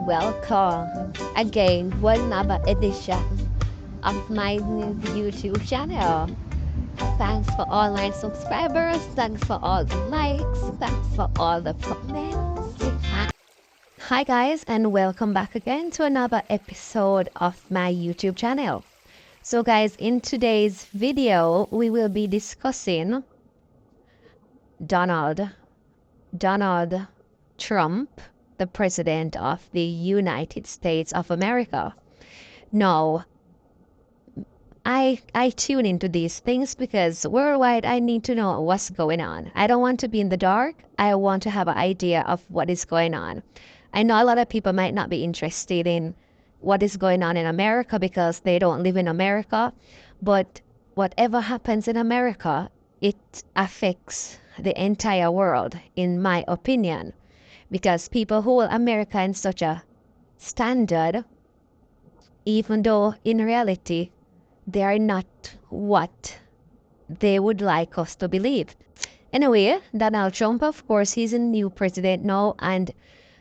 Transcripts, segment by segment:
welcome again to another edition of my new YouTube channel. Thanks for all my subscribers, thanks for all the likes, thanks for all the comments. Hi guys, and welcome back again to another episode of my YouTube channel. So guys, in today's video we will be discussing Donald Trump, the President of the United States of America. Now, I tune into these things because worldwide I need to know what's going on. I don't want to be in the dark. I want to have an idea of what is going on. I know a lot of people might not be interested in what is going on in America because they don't live in America, but whatever happens in America, it affects the entire world, in my opinion, because people hold America in such a standard, even though in reality they are not what they would like us to believe. Anyway, Donald Trump, of course, he's a new president now, and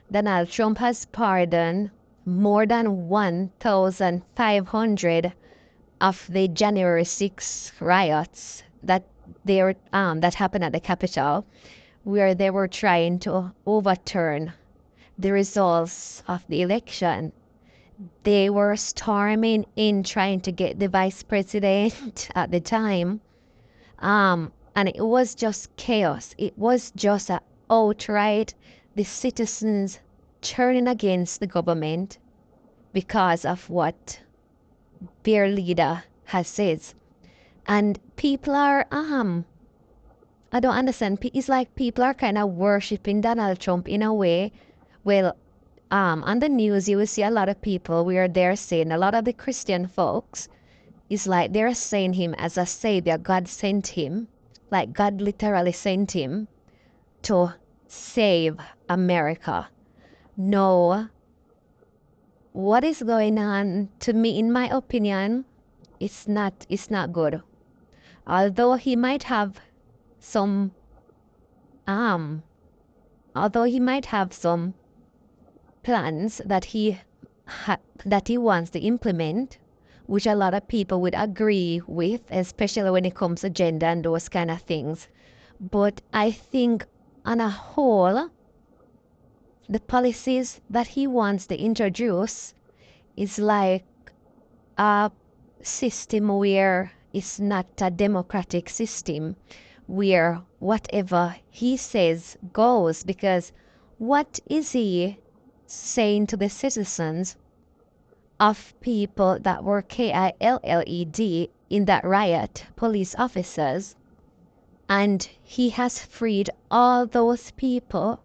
Donald Trump has pardoned more than 1,500 of the January 6 riots that happened at the Capitol, where they were trying to overturn the results of the election. They were storming in trying to get the vice president at the time. And it was just chaos. It was just outright the citizens turning against the government because of what their leader has said. And people are I don't understand. It's like people are kind of worshiping Donald Trump in a way. Well, on the news you will see a lot of people where they're saying, a lot of the Christian folks, it's like they're saying him as a savior. God sent him, like God literally sent him to save America. No, what is going on, to me, in my opinion, it's not good. Although he might have some plans that he wants to implement, which a lot of people would agree with, especially when it comes to gender and those kind of things. But I think on a whole, the policies that he wants to introduce is like a system where it's not a democratic system, where whatever he says goes. Because what is he saying to the citizens of people that were killed in that riot, police officers, and he has freed all those people?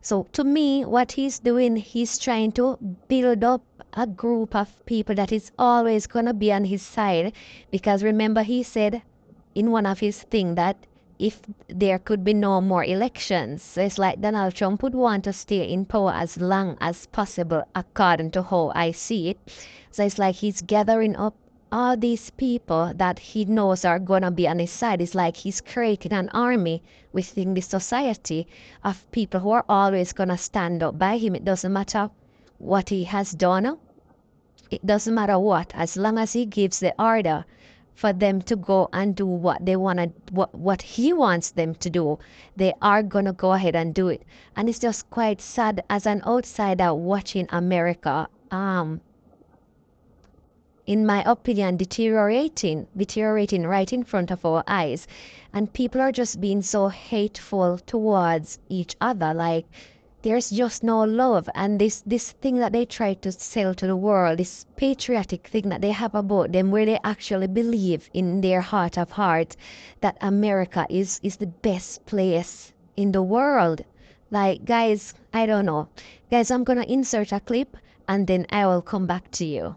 So to me, what he's doing, he's trying to build up a group of people that is always going to be on his side. Because remember, he said in one of his things that if there could be no more elections, so it's like Donald Trump would want to stay in power as long as possible, according to how I see it. So it's like he's gathering up all these people that he knows are going to be on his side. It's like he's creating an army within the society of people who are always going to stand up by him. It doesn't matter what he has done. It doesn't matter what, as long as he gives the order for them to go and do what they want to, what he wants them to do, they are going to go ahead and do it. And it's just quite sad as an outsider watching America, in my opinion, deteriorating right in front of our eyes. And people are just being so hateful towards each other. Like, there's just no love. And this thing that they try to sell to the world, this patriotic thing that they have about them, where they actually believe in their heart of hearts that America is the best place in the world. Like, guys, I don't know. Guys, I'm going to insert a clip and then I will come back to you.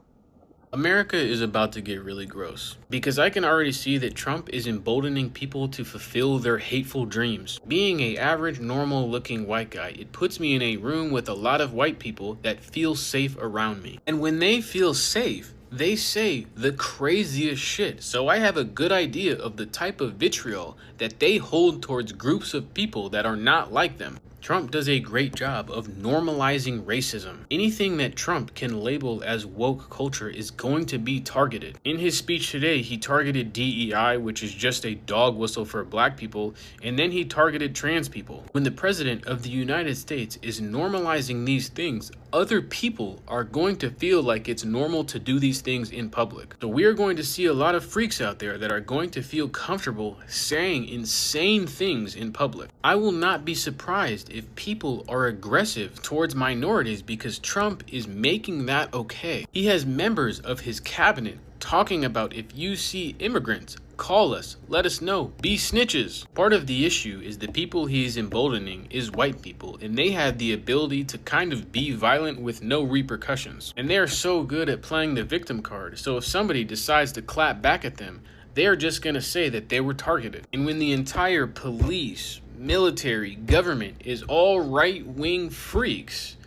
America is about to get really gross, because I can already see that Trump is emboldening people to fulfill their hateful dreams. Being an average, normal looking white guy, it puts me in a room with a lot of white people that feel safe around me. And when they feel safe, they say the craziest shit. So I have a good idea of the type of vitriol that they hold towards groups of people that are not like them. Trump does a great job of normalizing racism. Anything that Trump can label as woke culture is going to be targeted. In his speech today, he targeted DEI, which is just a dog whistle for black people, and then he targeted trans people. When the president of the United States is normalizing these things, other people are going to feel like it's normal to do these things in public. So we are going to see a lot of freaks out there that are going to feel comfortable saying insane things in public. I will not be surprised if people are aggressive towards minorities because Trump is making that okay. He has members of his cabinet talking about, if you see immigrants, call us, let us know, be snitches. Part of the issue is the people he is emboldening is white people, and they have the ability to kind of be violent with no repercussions. And they are so good at playing the victim card, so if somebody decides to clap back at them, they are just gonna say that they were targeted. And when the entire police, military, government is all right-wing freaks,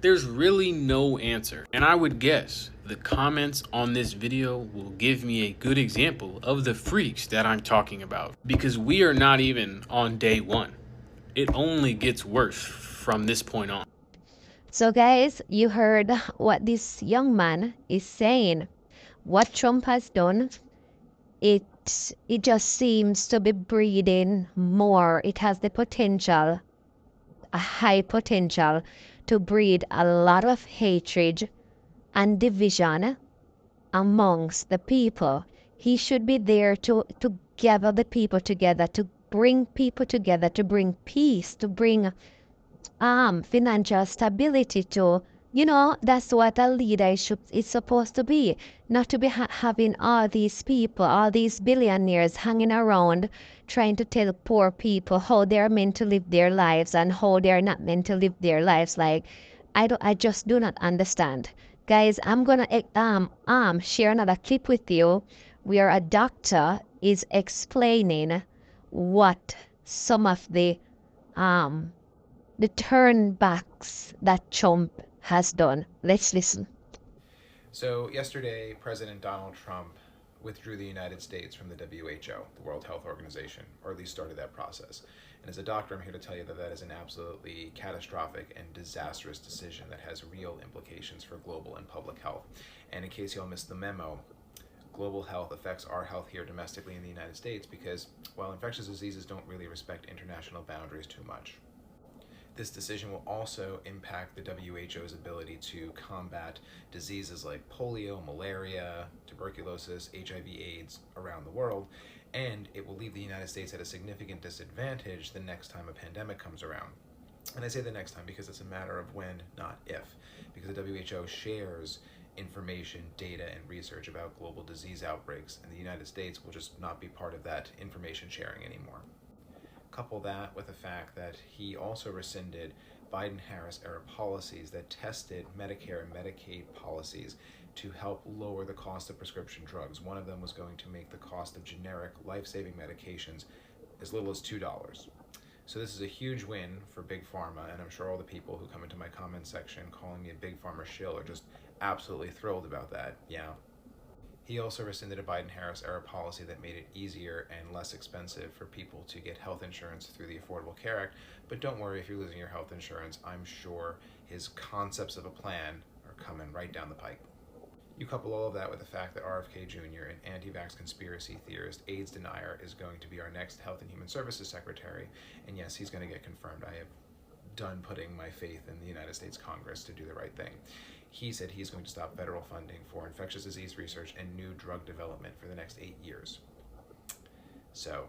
there's really no answer. And I would guess the comments on this video will give me a good example of the freaks that I'm talking about, because we are not even on day one. It only gets worse from this point on. So guys, you heard what this young man is saying. What Trump has done, it just seems to be breeding more. It has the potential, a high potential, to breed a lot of hatred and division amongst the people. He should be there to gather the people together, to bring people together, to bring peace, to bring financial stability, to, that's what a leader is supposed to be. Not to be having all these people, all these billionaires hanging around trying to tell poor people how they're meant to live their lives and how they're not meant to live their lives. Like, I just do not understand. Guys, I'm gonna share another clip with you where a doctor is explaining what some of the turnbacks that Trump has done. Let's listen. So yesterday, President Donald Trump withdrew the United States from the WHO, the World Health Organization, or at least started that process. And as a doctor, I'm here to tell you that that is an absolutely catastrophic and disastrous decision that has real implications for global and public health. And in case y'all missed the memo, global health affects our health here domestically in the United States because, well, infectious diseases don't really respect international boundaries too much. This decision will also impact the WHO's ability to combat diseases like polio, malaria, tuberculosis, HIV/AIDS around the world, and it will leave the United States at a significant disadvantage the next time a pandemic comes around. And I say the next time because it's a matter of when, not if, because the WHO shares information, data, and research about global disease outbreaks, and the United States will just not be part of that information sharing anymore. Couple that with the fact that he also rescinded Biden-Harris era policies that tested Medicare and Medicaid policies to help lower the cost of prescription drugs. One of them was going to make the cost of generic life-saving medications as little as $2. So this is a huge win for Big Pharma, and I'm sure all the people who come into my comment section calling me a Big Pharma shill are just absolutely thrilled about that. Yeah. He also rescinded a Biden-Harris era policy that made it easier and less expensive for people to get health insurance through the Affordable Care Act. But don't worry if you're losing your health insurance. I'm sure his concepts of a plan are coming right down the pike. You couple all of that with the fact that RFK Jr., an anti-vax conspiracy theorist, AIDS denier, is going to be our next Health and Human Services Secretary. And yes, he's going to get confirmed. I have done putting my faith in the United States Congress to do the right thing. He said he's going to stop federal funding for infectious disease research and new drug development for the next 8 years. So,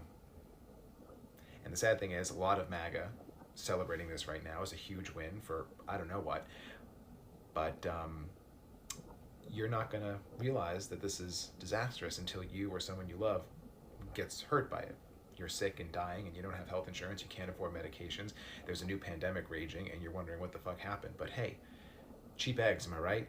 and the sad thing is, a lot of MAGA celebrating this right now is a huge win for I don't know what, but you're not going to realize that this is disastrous until you or someone you love gets hurt by it. You're sick and dying and you don't have health insurance, you can't afford medications, there's a new pandemic raging and you're wondering what the fuck happened. But hey, cheap eggs, am I right?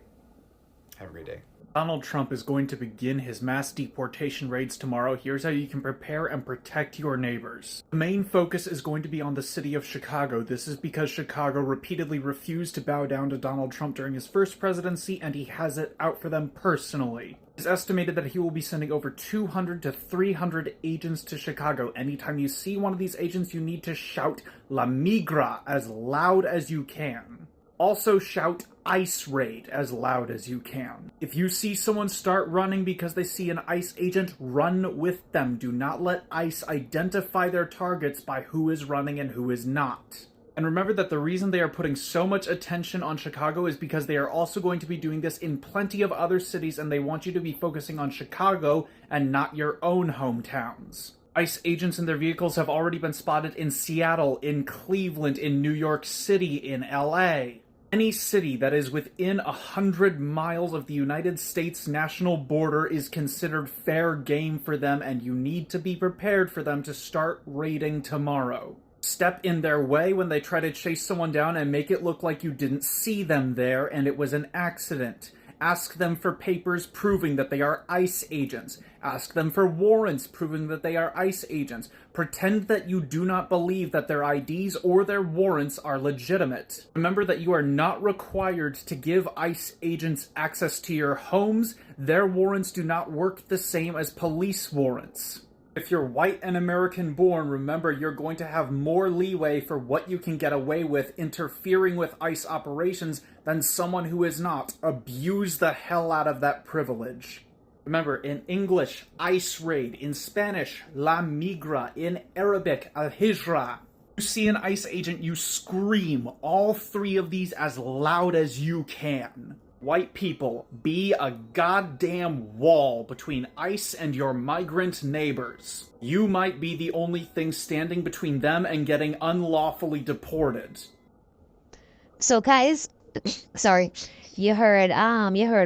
Have a great day. Donald Trump is going to begin his mass deportation raids tomorrow. Here's how you can prepare and protect your neighbors. The main focus is going to be on the city of Chicago. This is because Chicago repeatedly refused to bow down to Donald Trump during his first presidency, and he has it out for them personally. It's estimated that he will be sending over 200 to 300 agents to Chicago. Anytime you see one of these agents, you need to shout "La Migra" as loud as you can. Also shout "ICE raid" as loud as you can. If you see someone start running because they see an ICE agent, run with them. Do not let ICE identify their targets by who is running and who is not. And remember that the reason they are putting so much attention on Chicago is because they are also going to be doing this in plenty of other cities, and they want you to be focusing on Chicago and not your own hometowns. ICE agents in their vehicles have already been spotted in Seattle, in Cleveland, in New York City, in LA. Any city that is within 100 miles of the United States national border is considered fair game for them, and you need to be prepared for them to start raiding tomorrow. Step in their way when they try to chase someone down and make it look like you didn't see them there and it was an accident. Ask them for papers proving that they are ICE agents. Ask them for warrants proving that they are ICE agents. Pretend that you do not believe that their IDs or their warrants are legitimate. Remember that you are not required to give ICE agents access to your homes. Their warrants do not work the same as police warrants. If you're white and American born, remember you're going to have more leeway for what you can get away with interfering with ICE operations than someone who is not. Abuse the hell out of that privilege. Remember, in English, ICE raid. In Spanish, La Migra. In Arabic, Al-Hijra. You see an ICE agent, you scream all three of these as loud as you can. White people, be a goddamn wall between ICE and your migrant neighbors. You might be the only thing standing between them and getting unlawfully deported. So guys, sorry, you heard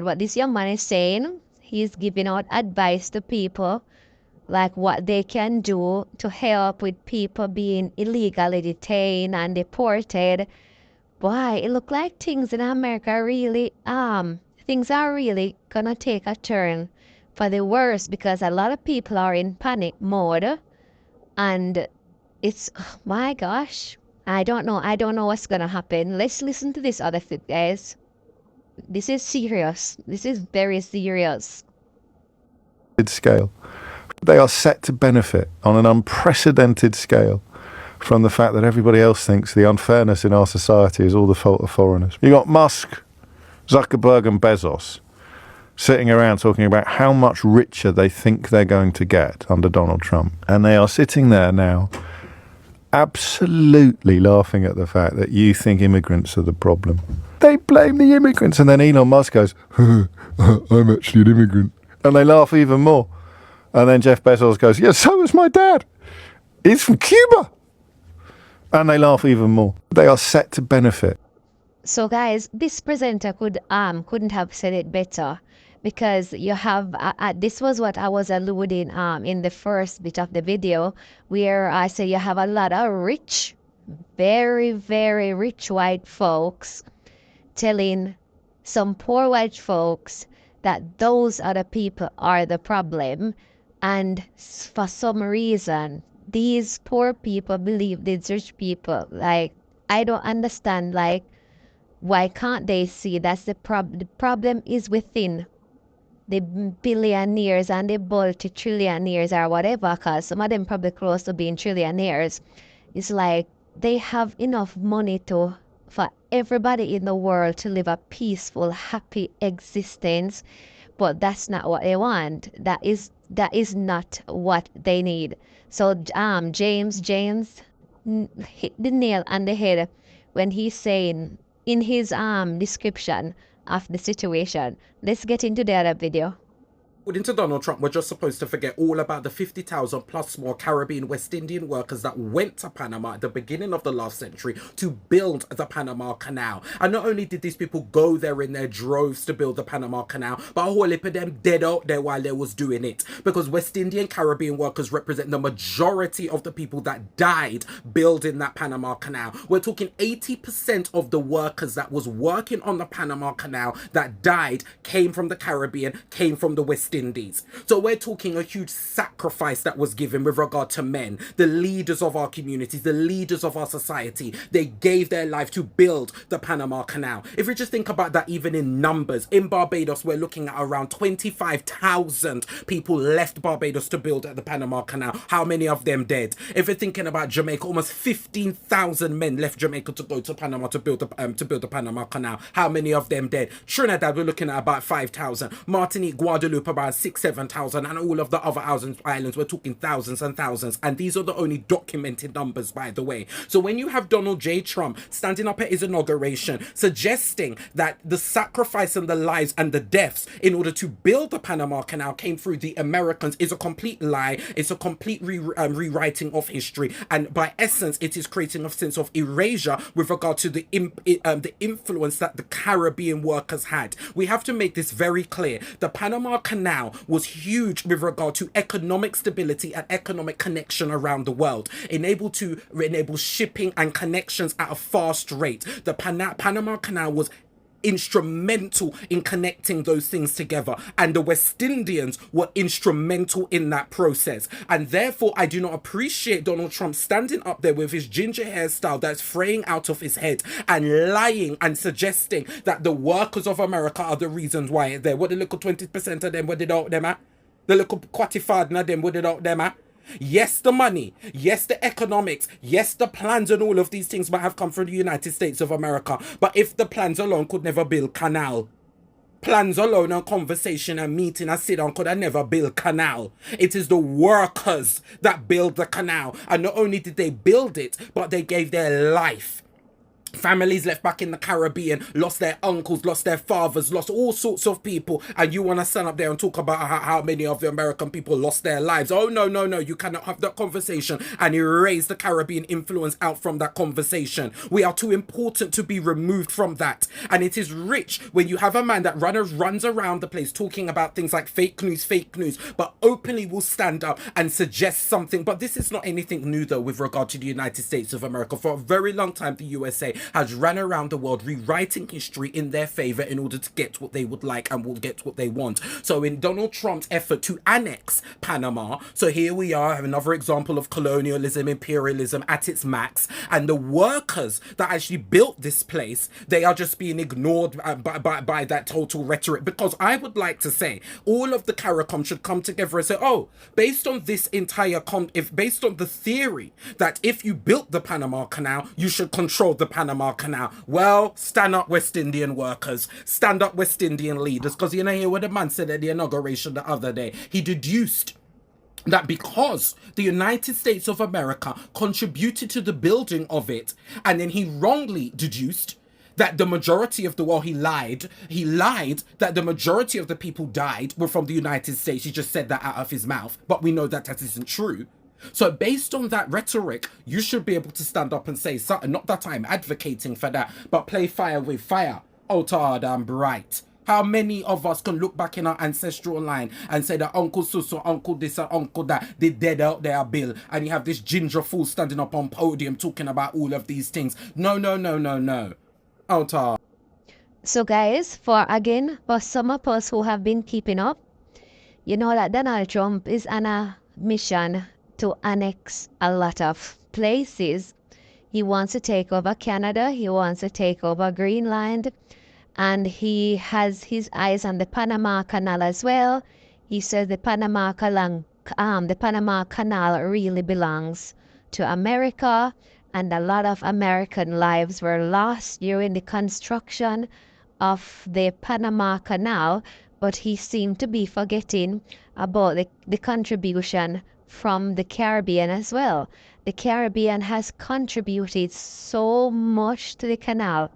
what this young man is saying. He's giving out advice to people, like what they can do to help with people being illegally detained and deported. Boy, it look like things in America really, things are really gonna take a turn for the worse, because a lot of people are in panic mode, and it's, oh my gosh, I don't know what's gonna happen. Let's listen to this other clip, guys. This is serious. This is very serious. Scale. They are set to benefit on an unprecedented scale from the fact that everybody else thinks the unfairness in our society is all the fault of foreigners. You got Musk, Zuckerberg and Bezos sitting around talking about how much richer they think they're going to get under Donald Trump. And they are sitting there now absolutely laughing at the fact that you think immigrants are the problem. They blame the immigrants, and then Elon Musk goes, I'm actually an immigrant. And they laugh even more. And then Jeff Bezos goes, yeah, so is my dad. He's from Cuba. And they laugh even more. They are set to benefit. So guys, this presenter couldn't have said it better, because you have this was what I was alluding in the first bit of the video, where I say you have a lot of rich, very, very rich white folks telling some poor white folks that those other people are the problem, and for some reason these poor people believe these rich people. Like, I don't understand, like, why can't they see that's the problem? The problem is within the billionaires and the multi-trillionaires or whatever, because some of them probably close to being trillionaires. It's like they have enough money for everybody in the world to live a peaceful, happy existence, but that's not what they want. That is not what they need. So James hit the nail on the head when he's saying in his description of the situation. Let's get into the other video. According to Donald Trump, we're just supposed to forget all about the 50,000 plus more Caribbean West Indian workers that went to Panama at the beginning of the last century to build the Panama Canal. And not only did these people go there in their droves to build the Panama Canal, but a whole heap of them dead out there while they was doing it. Because West Indian Caribbean workers represent the majority of the people that died building that Panama Canal. We're talking 80% of the workers that was working on the Panama Canal that died came from the Caribbean, came from the West Indies. So we're talking a huge sacrifice that was given with regard to men, the leaders of our communities, the leaders of our society. They gave their life to build the Panama Canal. If you just think about that, even in numbers, in Barbados, we're looking at around 25,000 people left Barbados to build the Panama Canal. How many of them dead? If you're thinking about Jamaica, almost 15,000 men left Jamaica to go to Panama to build the Panama Canal. How many of them dead? Trinidad, we're looking at about 5,000. Martinique, Guadeloupe, about 6,000-7,000, and all of the other islands, we're talking thousands and thousands. And these are the only documented numbers, by the way. So when you have Donald J. Trump standing up at his inauguration, suggesting that the sacrifice and the lives and the deaths in order to build the Panama Canal came through the Americans, is a complete lie. It's a complete rewriting of history, and by essence, it is creating a sense of erasure with regard to the influence that the Caribbean workers had. We have to make this very clear. The Panama Canal was huge with regard to economic stability and economic connection around the world, enable shipping and connections at a fast rate. The Panama Canal was instrumental in connecting those things together, and the West Indians were instrumental in that process. And therefore, I do not appreciate Donald Trump standing up there with his ginger hairstyle that's fraying out of his head and lying and suggesting that the workers of America are the reasons why it's there. What the little 20% of them, what did out them at? The little quantified of them, what did out them at? Yes, the money, yes, the economics, yes, the plans and all of these things might have come from the United States of America. But if the plans alone could never build canal, plans alone and conversation and meeting and sit down could have never build canal. It is the workers that build the canal. And not only did they build it, but they gave their life. Families left back in the Caribbean lost their uncles, lost their fathers, lost all sorts of people, and you want to stand up there and talk about how many of the American people lost their lives. Oh, no, you cannot have that conversation and erase the Caribbean influence out from that conversation. We are too important to be removed from that. And it is rich when you have a man that runs around the place talking about things like fake news, but openly will stand up and suggest something. But this is not anything new, though, with regard to the United States of America. For a very long time, the USA has ran around the world rewriting history in their favor in order to get what they would like and will get what they want. So in Donald Trump's effort to annex Panama, so here we are, have another example of colonialism, imperialism at its max, and the workers that actually built this place, they are just being ignored by that total rhetoric. Because I would like to say all of the CARICOM should come together and say, oh, based on this entire based on the theory that if you built the Panama Canal, you should control the Panama Canal. Well, stand up, West Indian workers. Stand up, West Indian leaders. Because you know, hear what the man said at the inauguration the other day. He deduced that because the United States of America contributed to the building of it, and then he wrongly deduced that the majority of the world, he lied that the majority of the people died were from the United States. He just said that out of his mouth, but we know that that isn't true. So based on that rhetoric, you should be able to stand up and say something. Not that I'm advocating for that, but play fire with fire. Oh, damn bright. How many of us can look back in our ancestral line and say that Uncle Suso, Uncle this and Uncle that, they dead out there, Bill, and you have this ginger fool standing up on podium talking about all of these things. No. Oh, So guys, for some of us who have been keeping up, you know that Donald Trump is on a mission to annex a lot of places. He wants to take over Canada, he wants to take over Greenland, and he has his eyes on the Panama Canal as well. He says the Panama Canal really belongs to America, and a lot of American lives were lost during the construction of the Panama Canal, but he seemed to be forgetting about the contribution from the Caribbean as well. The Caribbean has contributed so much to the canal.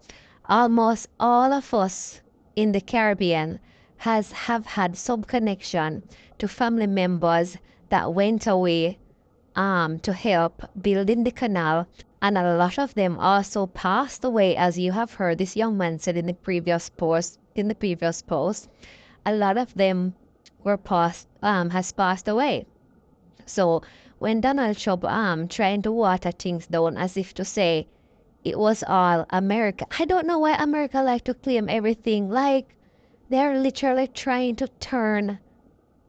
Almost all of us in the Caribbean have had some connection to family members that went away to help building the canal, and a lot of them also passed away, as you have heard this young man said in the previous post. A lot of them has passed away. So when Donald Trump trying to water things down as if to say it was all America, I don't know why America like to claim everything. Like they're literally trying to turn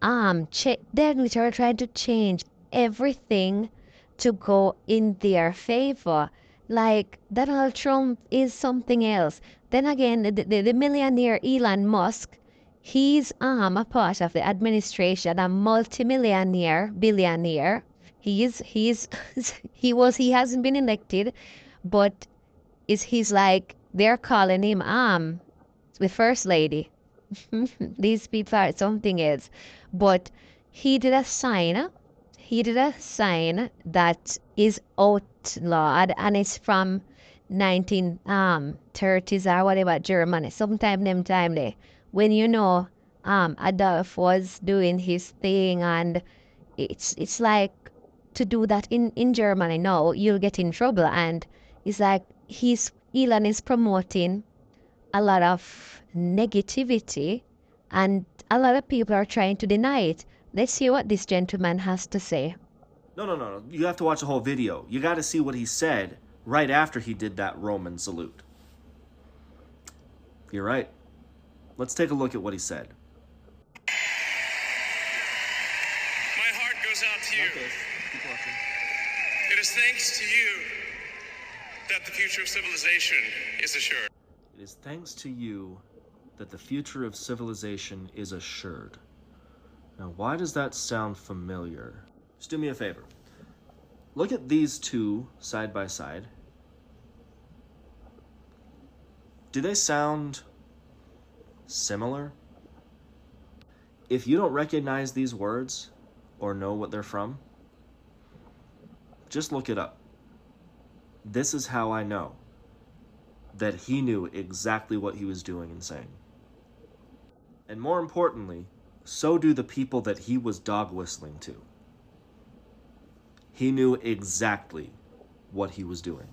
they're literally trying to change everything to go in their favor. Like Donald Trump is something else. Then again, the millionaire Elon Musk, he's a part of the administration, a multimillionaire, billionaire. He hasn't been elected, but he's like they're calling him the first lady. These people are something else. But he did a sign that is outlawed, and it's from 1930s or whatever, Germany, sometime them time there, when Adolf was doing his thing, and it's like to do that in Germany now you'll get in trouble. And it's like Elon is promoting a lot of negativity, and a lot of people are trying to deny it. Let's hear what this gentleman has to say. No. You have to watch the whole video. You got to see what he said right after he did that Roman salute. You're right. Let's take a look at what he said. My heart goes out to you. Okay. Keep watching. It is thanks to you that the future of civilization is assured. It is thanks to you that the future of civilization is assured. Now, why does that sound familiar? Just do me a favor. Look at these two side by side. Do they sound similar? If you don't recognize these words or know what they're from, just look it up. This is how I know that he knew exactly what he was doing and saying. And more importantly, so do the people that he was dog whistling to. He knew exactly what he was doing.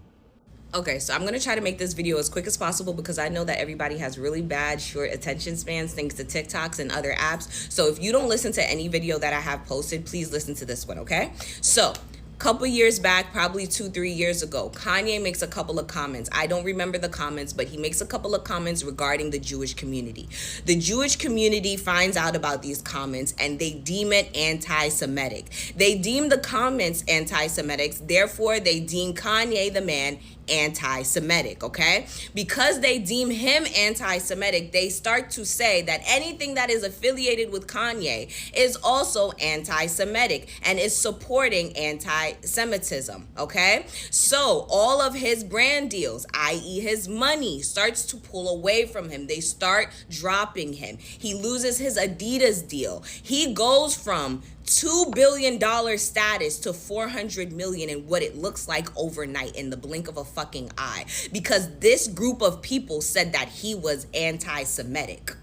Okay, so I'm going to try to make this video as quick as possible because I know that everybody has really bad short attention spans thanks to TikToks and other apps. So if you don't listen to any video that I have posted, please listen to this one, okay? So couple years back, probably 2-3 years ago, Kanye makes a couple of comments. I don't remember the comments, but he makes a couple of comments regarding the Jewish community. The Jewish community finds out about these comments and they deem it anti-Semitic. They deem the comments anti-Semitic, therefore they deem Kanye, the man, anti-Semitic, okay? Because they deem him anti-Semitic, they start to say that anything that is affiliated with Kanye is also anti-Semitic and is supporting anti-Semitism, okay? So all of his brand deals, i.e. his money, starts to pull away from him. They start dropping him. He loses his Adidas deal. He goes from $2 billion status to 400 million in what it looks like overnight in the blink of a fucking eye, because this group of people said that he was anti-Semitic.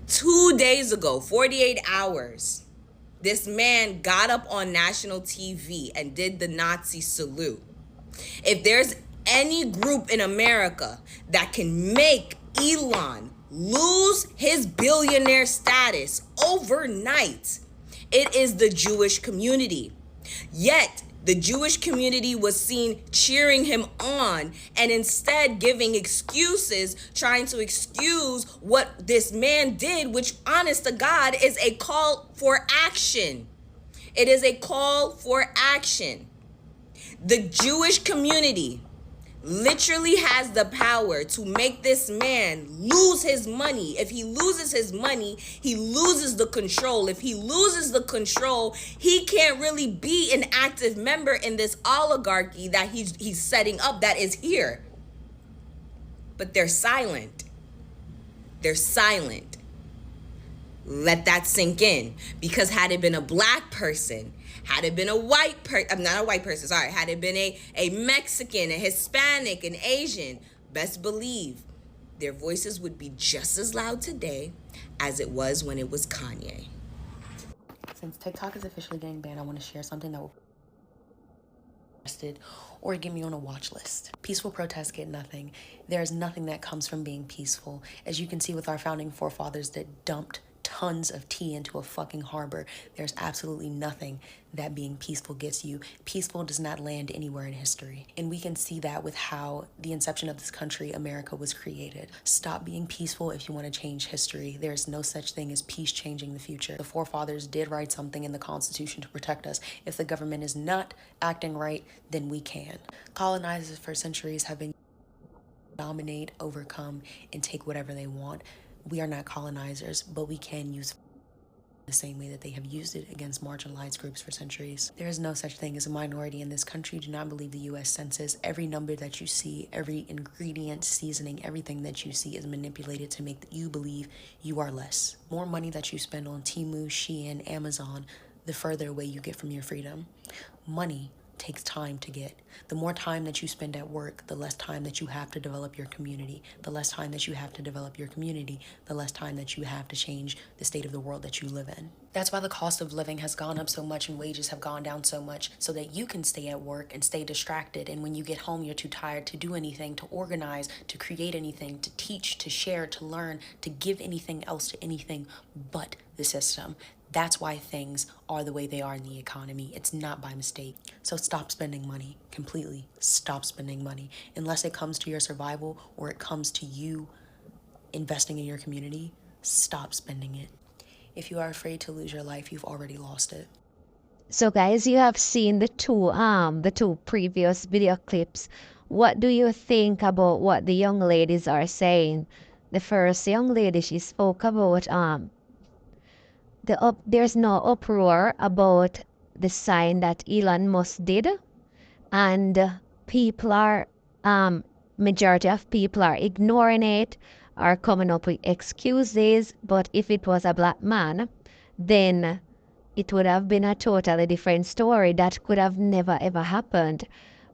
2 days ago, 48 hours, this man got up on national TV and did the Nazi salute. If there's any group in America that can make Elon lose his billionaire status overnight, it is the Jewish community. Yet the Jewish community was seen cheering him on and instead giving excuses, trying to excuse what this man did, which, honest to God, is a call for action. It is a call for action. The Jewish community literally has the power to make this man lose his money. If he loses his money, he loses the control. If he loses the control, he can't really be an active member in this oligarchy that he's setting up that is here. But they're silent. They're silent. Let that sink in. Because had it been a black person, had it been a white person, not a white person, sorry, had it been a Mexican, a Hispanic, an Asian, best believe their voices would be just as loud today as it was when it was Kanye. Since TikTok is officially getting banned, I want to share something that will or get me on a watch list. Peaceful protests get nothing. There is nothing that comes from being peaceful. As you can see with our founding forefathers that dumped tons of tea into a fucking harbor, there's absolutely nothing that being peaceful gets you. Peaceful does not land anywhere in history. And we can see that with how the inception of this country, America, was created. Stop being peaceful if you want to change history. There's no such thing as peace changing the future. The forefathers did write something in the Constitution to protect us. If the government is not acting right, then we can. Colonizers for centuries have been dominate, overcome, and take whatever they want. We are not colonizers, but we can use the same way that they have used it against marginalized groups for centuries. There is no such thing as a minority in this country. Do not believe the U.S. Census. Every number that you see, every ingredient, seasoning, everything that you see is manipulated to make you believe you are less. More money that you spend on Temu, Shein, Amazon, the further away you get from your freedom. Money takes time to get. The more time that you spend at work, the less time that you have to develop your community. The less time that you have to develop your community, the less time that you have to change the state of the world that you live in. That's why the cost of living has gone up so much and wages have gone down so much, so that you can stay at work and stay distracted, and when you get home you're too tired to do anything, to organize, to create anything, to teach, to share, to learn, to give anything else to anything but the system. That's why things are the way they are in the economy. It's not by mistake. So stop spending money. Completely stop spending money. Unless it comes to your survival or it comes to you investing in your community, stop spending it. If you are afraid to lose your life, you've already lost it. So guys, you have seen the two previous video clips. What do you think about what the young ladies are saying? The first young lady, she spoke about there's no uproar about the sign that Elon Musk did, and people are majority of people are ignoring it, are coming up with excuses. But if it was a black man, then it would have been a totally different story. That could have never ever happened.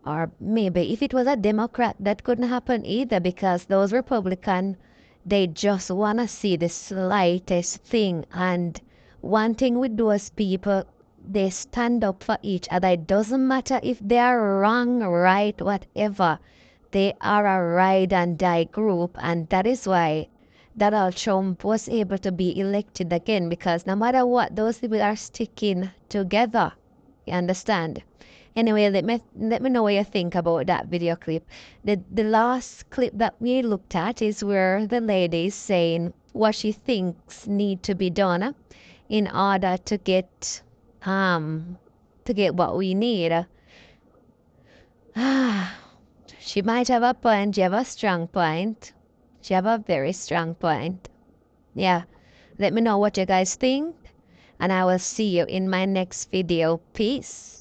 Or maybe if it was a Democrat, that couldn't happen either, because those Republicans, they just want to see the slightest thing. And one thing with those people, they stand up for each other. It doesn't matter if they are wrong, right, whatever. They are a ride and die group, and that is why Donald Trump was able to be elected again, because no matter what, those people are sticking together. You understand? Anyway, let me know what you think about that video clip. The last clip that we looked at is where the lady is saying what she thinks need to be done in order to get what we need. She might have a point. She have a strong point. She have a very strong point. Yeah. Let me know what you guys think, and I will see you in my next video. Peace.